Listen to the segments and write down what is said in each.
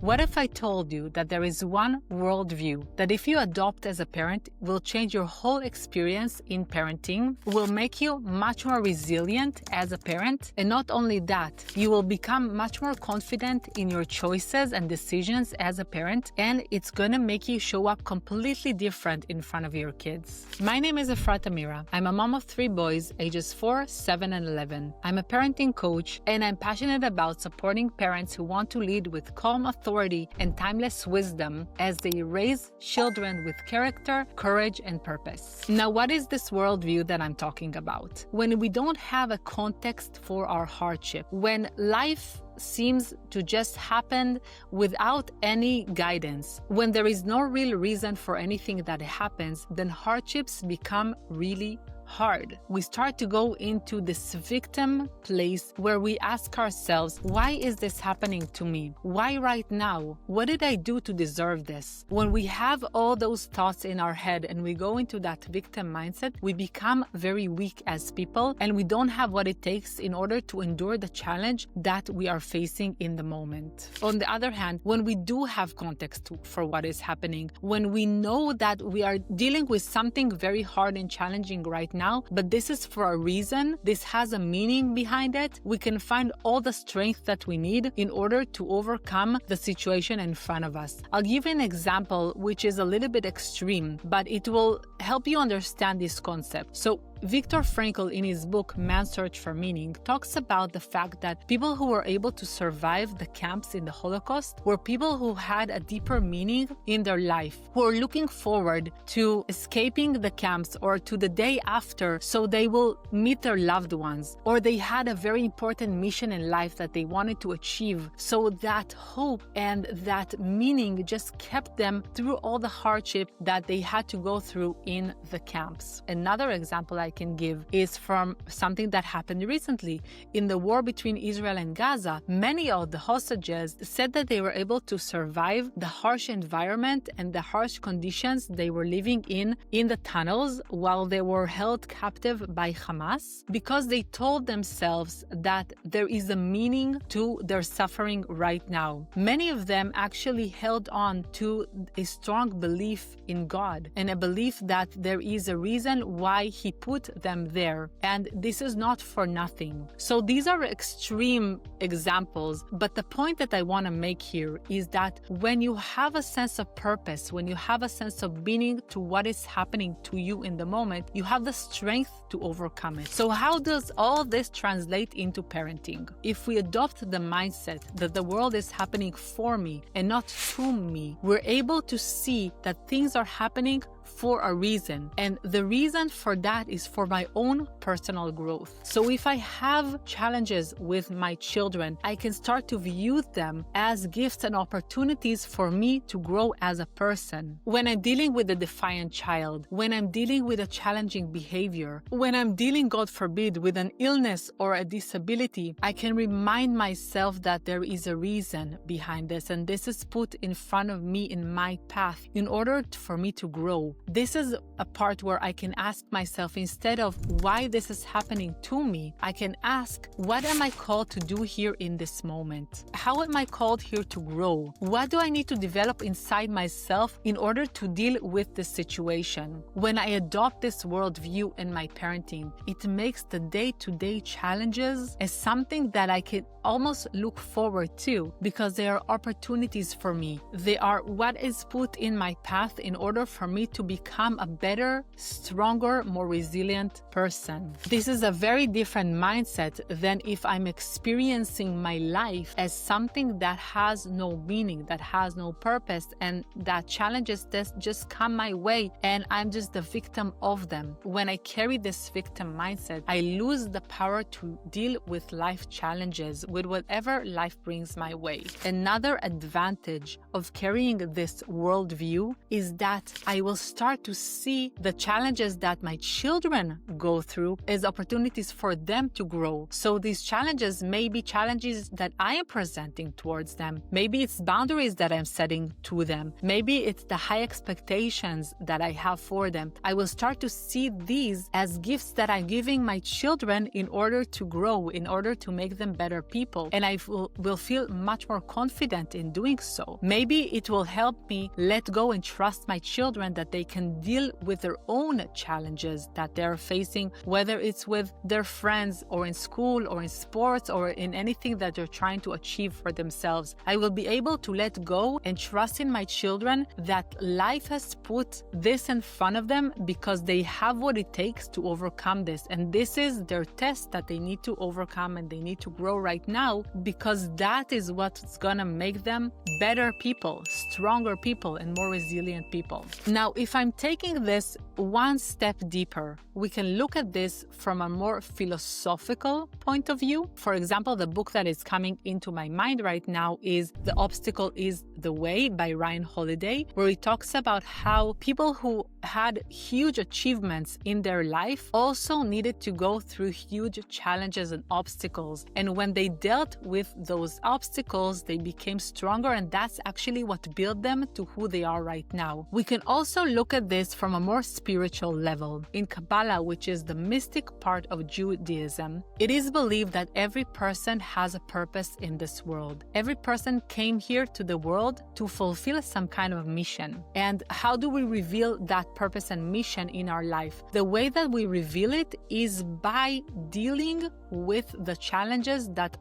What if I told you that there is one worldview that if you adopt as a parent will change your whole experience in parenting, will make you much more resilient as a parent, and not only that, you will become much more confident in your choices and decisions as a parent, and it's gonna make you show up completely different in front of your kids. My name is Efrat Amira. I'm a mom of 3 boys, ages 4, 7, and 11. I'm a parenting coach, and I'm passionate about supporting parents who want to lead with calm authority and timeless wisdom as they raise children with character, courage, and purpose. Now, what is this worldview that I'm talking about? When we don't have a context for our hardship, when life seems to just happen without any guidance, when there is no real reason for anything that happens, then hardships become really hard. We start to go into this victim place where we ask ourselves, why is this happening to me? Why right now? What did I do to deserve this? When we have all those thoughts in our head and we go into that victim mindset, we become very weak as people and we don't have what it takes in order to endure the challenge that we are facing in the moment. On the other hand, when we do have context for what is happening, when we know that we are dealing with something very hard and challenging right now, but this is for a reason, this has a meaning behind it, we can find all the strength that we need in order to overcome the situation in front of us. I'll give you an example which is a little bit extreme, but it will help you understand this concept. So Viktor Frankl, in his book Man's Search for Meaning, talks about the fact that people who were able to survive the camps in the Holocaust were people who had a deeper meaning in their life, who are looking forward to escaping the camps or to the day after so they will meet their loved ones, or they had a very important mission in life that they wanted to achieve. So that hope and that meaning just kept them through all the hardship that they had to go through in the camps. Another example I can give is from something that happened recently. In the war between Israel and Gaza, many of the hostages said that they were able to survive the harsh environment and the harsh conditions they were living in the tunnels while they were held captive by Hamas, because they told themselves that there is a meaning to their suffering right now. Many of them actually held on to a strong belief in God and a belief that there is a reason why He put them there, and this is not for nothing. So these are extreme examples, but the point that I want to make here is that when you have a sense of purpose, when you have a sense of meaning to what is happening to you in the moment, you have the strength to overcome it. So how does all this translate into parenting? If we adopt the mindset that the world is happening for me and not to me, we're able to see that things are happening for a reason, and the reason for that is for my own personal growth. So if I have challenges with my children, I can start to view them as gifts and opportunities for me to grow as a person. When I'm dealing with a defiant child, when I'm dealing with a challenging behavior, when I'm dealing, God forbid, with an illness or a disability, I can remind myself that there is a reason behind this, and this is put in front of me in my path in order for me to grow. This is a part where I can ask myself, instead of why this is happening to me, I can ask, what am I called to do here in this moment? How am I called here to grow? What do I need to develop inside myself in order to deal with this situation? When I adopt this worldview in my parenting, it makes the day-to-day challenges as something that I can almost look forward to, because they are opportunities for me. They are what is put in my path in order for me to become a better, stronger, more resilient person. This is a very different mindset than if I'm experiencing my life as something that has no meaning, that has no purpose, and that challenges just come my way and I'm just the victim of them. When I carry this victim mindset, I lose the power to deal with life challenges, with whatever life brings my way. Another advantage of carrying this worldview is that I will start to see the challenges that my children go through as opportunities for them to grow. So these challenges may be challenges that I am presenting towards them. Maybe it's boundaries that I'm setting to them. Maybe it's the high expectations that I have for them. I will start to see these as gifts that I'm giving my children in order to grow, in order to make them better people. And I will feel much more confident in doing so. Maybe it will help me let go and trust my children that they can deal with their own challenges that they're facing, whether it's with their friends or in school or in sports or in anything that they're trying to achieve for themselves. I will be able to let go and trust in my children that life has put this in front of them because they have what it takes to overcome this. And this is their test that they need to overcome and they need to grow right now, because that is what's gonna make them better people, stronger people, and more resilient people. Now, if I'm taking this one step deeper, we can look at this from a more philosophical point of view. For example, the book that is coming into my mind right now is The Obstacle is the Way by Ryan Holiday, where he talks about how people who had huge achievements in their life also needed to go through huge challenges and obstacles. And when they dealt with those obstacles, they became stronger, and that's actually what built them to who they are right now. We can also look at this from a more spiritual level. In Kabbalah, which is the mystic part of Judaism, it is believed that every person has a purpose in this world. Every person came here to the world to fulfill some kind of mission. And how do we reveal that purpose and mission in our life? The way that we reveal it is by dealing with the challenges that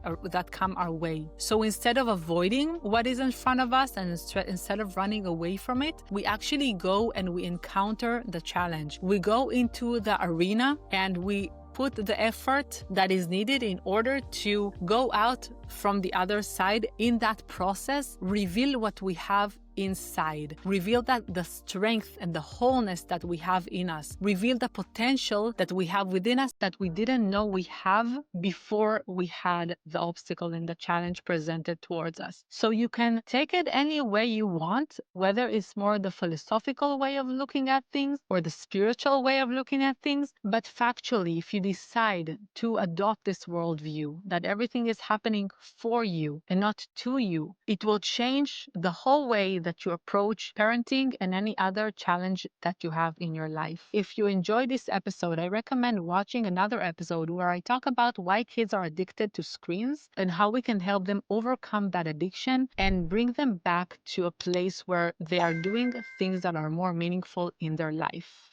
come our way. So instead of avoiding what is in front of us and instead of running away from it, we actually go and we encounter the challenge. We go into the arena and we put the effort that is needed in order to go out from the other side. In that process, reveal what we have inside. Reveal that the strength and the wholeness that we have in us. Reveal the potential that we have within us that we didn't know we have before we had the obstacle and the challenge presented towards us. So you can take it any way you want, whether it's more the philosophical way of looking at things or the spiritual way of looking at things. But factually, if you decide to adopt this worldview, that everything is happening for you and not to you, it will change the whole way that you approach parenting and any other challenge that you have in your life. If you enjoyed this episode, I recommend watching another episode where I talk about why kids are addicted to screens and how we can help them overcome that addiction and bring them back to a place where they are doing things that are more meaningful in their life.